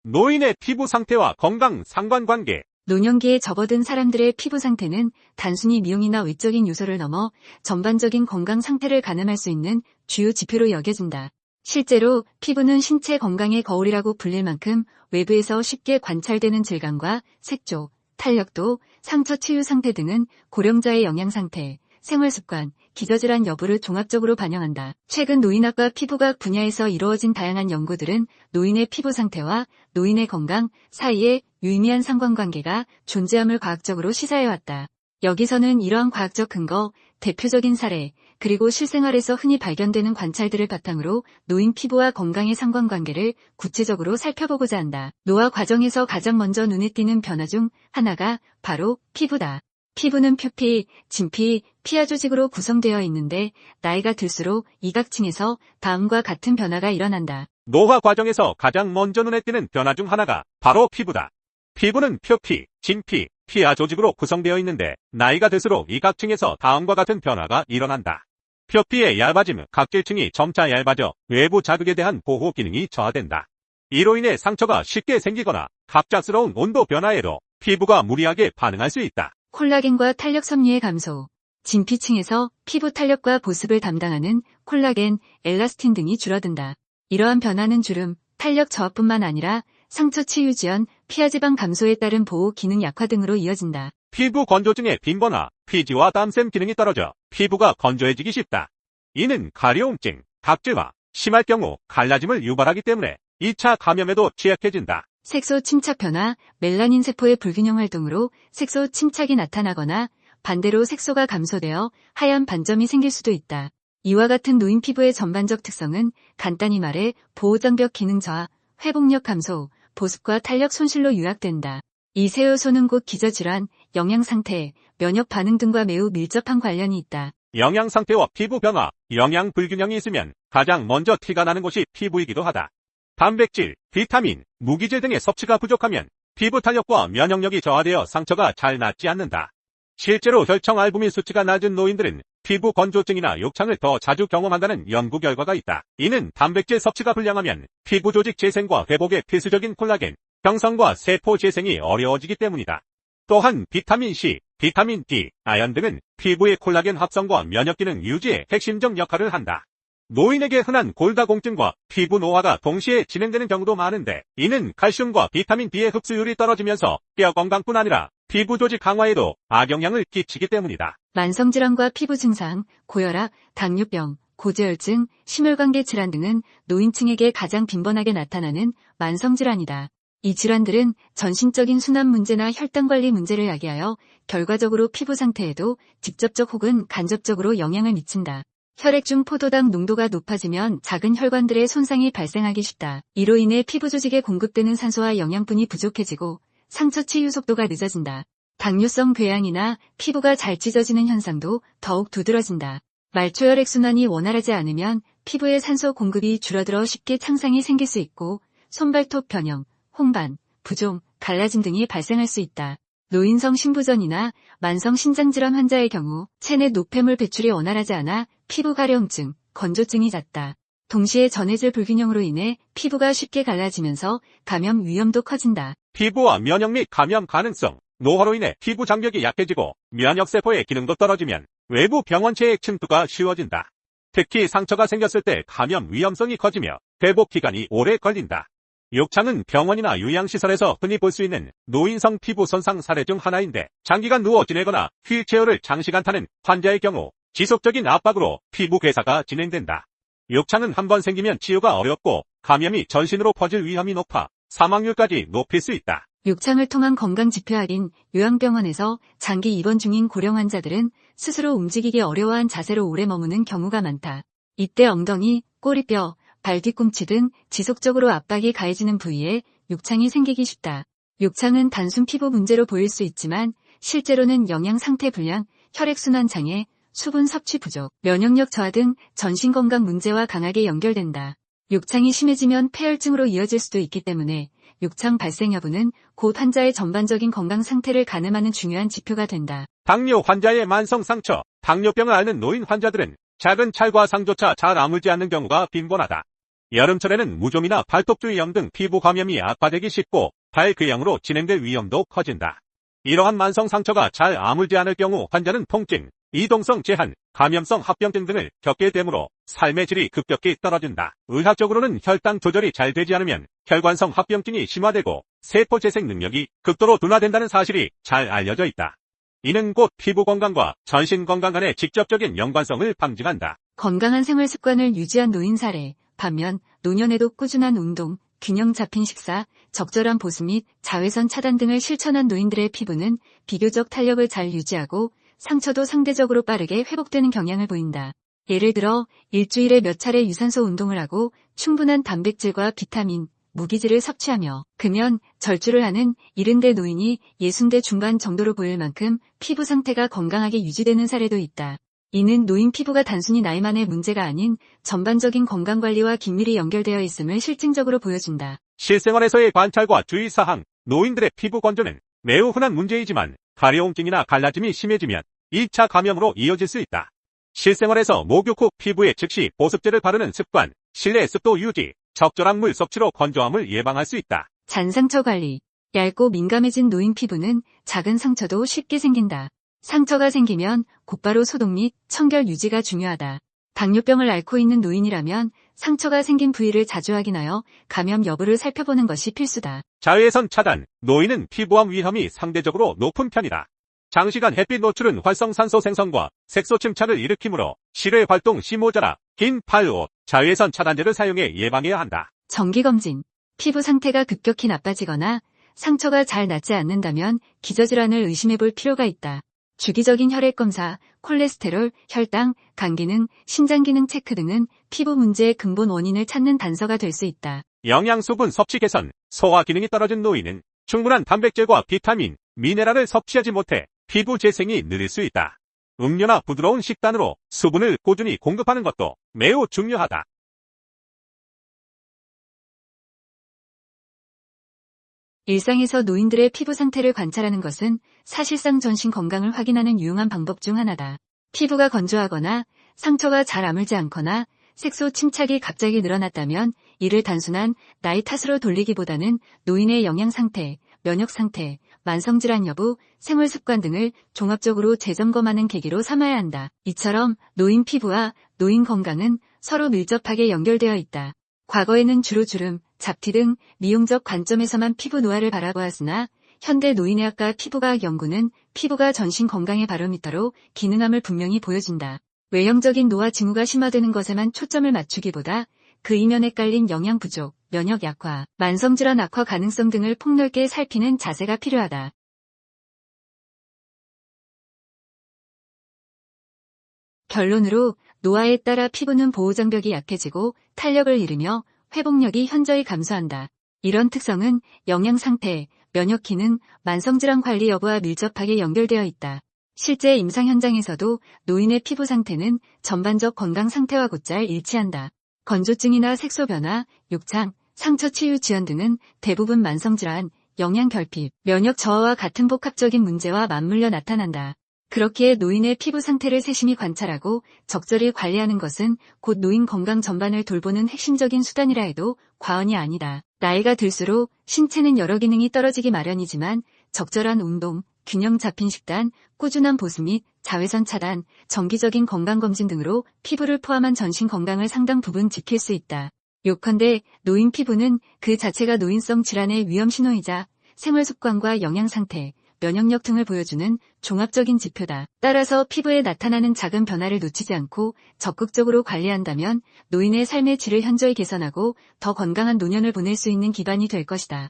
노인의 피부 상태와 건강 상관관계. 노년기에 접어든 사람들의 피부 상태는 단순히 미용이나 외적인 요소를 넘어 전반적인 건강 상태를 가늠할 수 있는 주요 지표로 여겨진다. 실제로 피부는 신체 건강의 거울이라고 불릴 만큼 외부에서 쉽게 관찰되는 질감과 색조, 탄력도, 상처 치유 상태 등은 고령자의 영양 상태, 생활 습관, 기저질환 여부를 종합적으로 반영한다. 최근 노인학과 피부과학 분야에서 이루어진 다양한 연구들은 노인의 피부 상태와 노인의 건강 사이에 유의미한 상관관계가 존재함을 과학적으로 시사해왔다. 여기서는 이러한 과학적 근거, 대표적인 사례, 그리고 실생활에서 흔히 발견되는 관찰들을 바탕으로 노인 피부와 건강의 상관관계를 구체적으로 살펴보고자 한다. 노화 과정에서 가장 먼저 눈에 띄는 변화 중 하나가 바로 피부다. 피부는 표피, 진피, 피하 조직으로 구성되어 있는데 나이가 들수록 이각층에서 다음과 같은 변화가 일어난다. 노화 과정에서 가장 먼저 눈에 띄는 변화 중 하나가 바로 피부다. 피부는 표피, 진피, 피하 조직으로 구성되어 있는데 나이가 들수록 이각층에서 다음과 같은 변화가 일어난다. 표피의 얇아짐, 각질층이 점차 얇아져 외부 자극에 대한 보호 기능이 저하된다. 이로 인해 상처가 쉽게 생기거나 갑작스러운 온도 변화에도 피부가 무리하게 반응할 수 있다. 콜라겐과 탄력 섬유의 감소. 진피층에서 피부 탄력과 보습을 담당하는 콜라겐, 엘라스틴 등이 줄어든다. 이러한 변화는 주름, 탄력 저하뿐만 아니라 상처 치유 지연, 피하지방 감소에 따른 보호 기능 약화 등으로 이어진다. 피부 건조증의 빈번화, 피지와 땀샘 기능이 떨어져 피부가 건조해지기 쉽다. 이는 가려움증, 각질화, 심할 경우 갈라짐을 유발하기 때문에 2차 감염에도 취약해진다. 색소 침착 변화, 멜라닌 세포의 불균형 활동으로 색소 침착이 나타나거나 반대로 색소가 감소되어 하얀 반점이 생길 수도 있다. 이와 같은 노인 피부의 전반적 특성은 간단히 말해 보호장벽 기능 저하, 회복력 감소, 보습과 탄력 손실로 요약된다. 이 세 요소는 곧 기저질환, 영양 상태, 면역 반응 등과 매우 밀접한 관련이 있다. 영양 상태와 피부 변화, 영양 불균형이 있으면 가장 먼저 티가 나는 곳이 피부이기도 하다. 단백질, 비타민, 무기질 등의 섭취가 부족하면 피부 탄력과 면역력이 저하되어 상처가 잘 낫지 않는다. 실제로 혈청 알부민 수치가 낮은 노인들은 피부 건조증이나 욕창을 더 자주 경험한다는 연구 결과가 있다. 이는 단백질 섭취가 불량하면 피부 조직 재생과 회복에 필수적인 콜라겐, 형성과 세포 재생이 어려워지기 때문이다. 또한 비타민 C, 비타민 D, 아연 등은 피부의 콜라겐 합성과 면역 기능 유지에 핵심적 역할을 한다. 노인에게 흔한 골다공증과 피부 노화가 동시에 진행되는 경우도 많은데 이는 칼슘과 비타민 D의 흡수율이 떨어지면서 뼈 건강뿐 아니라 피부 조직 강화에도 악영향을 끼치기 때문이다. 만성질환과 피부 증상, 고혈압, 당뇨병, 고지혈증, 심혈관계 질환 등은 노인층에게 가장 빈번하게 나타나는 만성질환이다. 이 질환들은 전신적인 순환 문제나 혈당 관리 문제를 야기하여 결과적으로 피부 상태에도 직접적 혹은 간접적으로 영향을 미친다. 혈액 중 포도당 농도가 높아지면 작은 혈관들의 손상이 발생하기 쉽다. 이로 인해 피부 조직에 공급되는 산소와 영양분이 부족해지고 상처 치유 속도가 늦어진다. 당뇨성 궤양이나 피부가 잘 찢어지는 현상도 더욱 두드러진다. 말초혈액 순환이 원활하지 않으면 피부의 산소 공급이 줄어들어 쉽게 창상이 생길 수 있고 손발톱 변형, 홍반, 부종, 갈라짐 등이 발생할 수 있다. 노인성 신부전이나 만성 신장질환 환자의 경우 체내 노폐물 배출이 원활하지 않아 피부 가려움증, 건조증이 잦다. 동시에 전해질 불균형으로 인해 피부가 쉽게 갈라지면서 감염 위험도 커진다. 피부와 면역 및 감염 가능성, 노화로 인해 피부 장벽이 약해지고 면역세포의 기능도 떨어지면 외부 병원체의 침투가 쉬워진다. 특히 상처가 생겼을 때 감염 위험성이 커지며 회복 기간이 오래 걸린다. 욕창은 병원이나 요양시설에서 흔히 볼 수 있는 노인성 피부 손상 사례 중 하나인데 장기간 누워 지내거나 휠체어를 장시간 타는 환자의 경우 지속적인 압박으로 피부 괴사가 진행된다. 욕창은 한번 생기면 치유가 어렵고 감염이 전신으로 퍼질 위험이 높아 사망률까지 높일 수 있다. 욕창을 통한 건강 지표 할인, 요양병원에서 장기 입원 중인 고령 환자들은 스스로 움직이기 어려워한 자세로 오래 머무는 경우가 많다. 이때 엉덩이, 꼬리뼈, 발 뒤꿈치 등 지속적으로 압박이 가해지는 부위에 욕창이 생기기 쉽다. 욕창은 단순 피부 문제로 보일 수 있지만 실제로는 영양 상태 불량, 혈액순환 장애, 수분 섭취 부족, 면역력 저하 등 전신건강 문제와 강하게 연결된다. 욕창이 심해지면 폐혈증으로 이어질 수도 있기 때문에 욕창 발생 여부는 곧 환자의 전반적인 건강 상태를 가늠하는 중요한 지표가 된다. 당뇨 환자의 만성 상처, 당뇨병을 앓는 노인 환자들은 작은 찰과 상조차 잘 아물지 않는 경우가 빈번하다. 여름철에는 무좀이나 발톱주의염 등 피부 감염이 악화되기 쉽고 발궤양으로 진행될 위험도 커진다. 이러한 만성 상처가 잘 아물지 않을 경우 환자는 통증, 이동성 제한, 감염성 합병증 등을 겪게 되므로 삶의 질이 급격히 떨어진다. 의학적으로는 혈당 조절이 잘 되지 않으면 혈관성 합병증이 심화되고 세포 재생 능력이 극도로 둔화된다는 사실이 잘 알려져 있다. 이는 곧 피부 건강과 전신 건강 간의 직접적인 연관성을 방증한다. 건강한 생활 습관을 유지한 노인 사례. 반면 노년에도 꾸준한 운동, 균형 잡힌 식사, 적절한 보습 및 자외선 차단 등을 실천한 노인들의 피부는 비교적 탄력을 잘 유지하고 상처도 상대적으로 빠르게 회복되는 경향을 보인다. 예를 들어 일주일에 몇 차례 유산소 운동을 하고 충분한 단백질과 비타민, 무기질을 섭취하며 금연, 절주를 하는 70대 노인이 60대 중반 정도로 보일 만큼 피부 상태가 건강하게 유지되는 사례도 있다. 이는 노인 피부가 단순히 나이만의 문제가 아닌 전반적인 건강관리와 긴밀히 연결되어 있음을 실증적으로 보여준다. 실생활에서의 관찰과 주의사항, 노인들의 피부 건조는 매우 흔한 문제이지만 가려움증이나 갈라짐이 심해지면 2차 감염으로 이어질 수 있다. 실생활에서 목욕 후 피부에 즉시 보습제를 바르는 습관, 실내 습도 유지, 적절한 물 섭취로 건조함을 예방할 수 있다. 잔상처 관리. 얇고 민감해진 노인 피부는 작은 상처도 쉽게 생긴다. 상처가 생기면 곧바로 소독 및 청결 유지가 중요하다. 당뇨병을 앓고 있는 노인이라면 상처가 생긴 부위를 자주 확인하여 감염 여부를 살펴보는 것이 필수다. 자외선 차단, 노인은 피부암 위험이 상대적으로 높은 편이다. 장시간 햇빛 노출은 활성산소 생성과 색소 침착을 일으키므로 실외 활동 시 모자라 긴 팔옷, 자외선 차단제를 사용해 예방해야 한다. 정기검진. 피부 상태가 급격히 나빠지거나 상처가 잘 낫지 않는다면 기저질환을 의심해볼 필요가 있다. 주기적인 혈액검사, 콜레스테롤, 혈당, 간 기능, 심장 기능 체크 등은 피부 문제의 근본 원인을 찾는 단서가 될 수 있다. 영양소분 섭취 개선, 소화 기능이 떨어진 노인은 충분한 단백질과 비타민, 미네랄을 섭취하지 못해 피부 재생이 느릴 수 있다. 음료나 부드러운 식단으로 수분을 꾸준히 공급하는 것도 매우 중요하다. 일상에서 노인들의 피부 상태를 관찰하는 것은 사실상 전신 건강을 확인하는 유용한 방법 중 하나다. 피부가 건조하거나 상처가 잘 아물지 않거나 색소 침착이 갑자기 늘어났다면 이를 단순한 나이 탓으로 돌리기보다는 노인의 영양 상태, 면역 상태, 만성질환 여부, 생활 습관 등을 종합적으로 재점검하는 계기로 삼아야 한다. 이처럼 노인 피부와 노인 건강은 서로 밀접하게 연결되어 있다. 과거에는 주로 주름, 잡티 등 미용적 관점에서만 피부 노화를 바라보았으나 현대 노인의학과 피부과학 연구는 피부가 전신 건강의 바로미터로 기능함을 분명히 보여준다. 외형적인 노화 징후가 심화되는 것에만 초점을 맞추기보다 그 이면에 깔린 영양 부족, 면역 약화, 만성질환 악화 가능성 등을 폭넓게 살피는 자세가 필요하다. 결론으로 노화에 따라 피부는 보호장벽이 약해지고 탄력을 잃으며 회복력이 현저히 감소한다. 이런 특성은 영양 상태, 면역 기능, 만성질환 관리 여부와 밀접하게 연결되어 있다. 실제 임상 현장에서도 노인의 피부 상태는 전반적 건강 상태와 곧잘 일치한다. 건조증이나 색소 변화, 욕창, 상처 치유 지연 등은 대부분 만성질환, 영양 결핍, 면역 저하와 같은 복합적인 문제와 맞물려 나타난다. 그렇기에 노인의 피부 상태를 세심히 관찰하고 적절히 관리하는 것은 곧 노인 건강 전반을 돌보는 핵심적인 수단이라 해도 과언이 아니다. 나이가 들수록 신체는 여러 기능이 떨어지기 마련이지만 적절한 운동, 균형 잡힌 식단, 꾸준한 보습 및 자외선 차단, 정기적인 건강검진 등으로 피부를 포함한 전신 건강을 상당 부분 지킬 수 있다. 요컨대 노인 피부는 그 자체가 노인성 질환의 위험 신호이자 생활 습관과 영양 상태, 면역력 등을 보여주는 종합적인 지표다. 따라서 피부에 나타나는 작은 변화를 놓치지 않고 적극적으로 관리한다면 노인의 삶의 질을 현저히 개선하고 더 건강한 노년을 보낼 수 있는 기반이 될 것이다.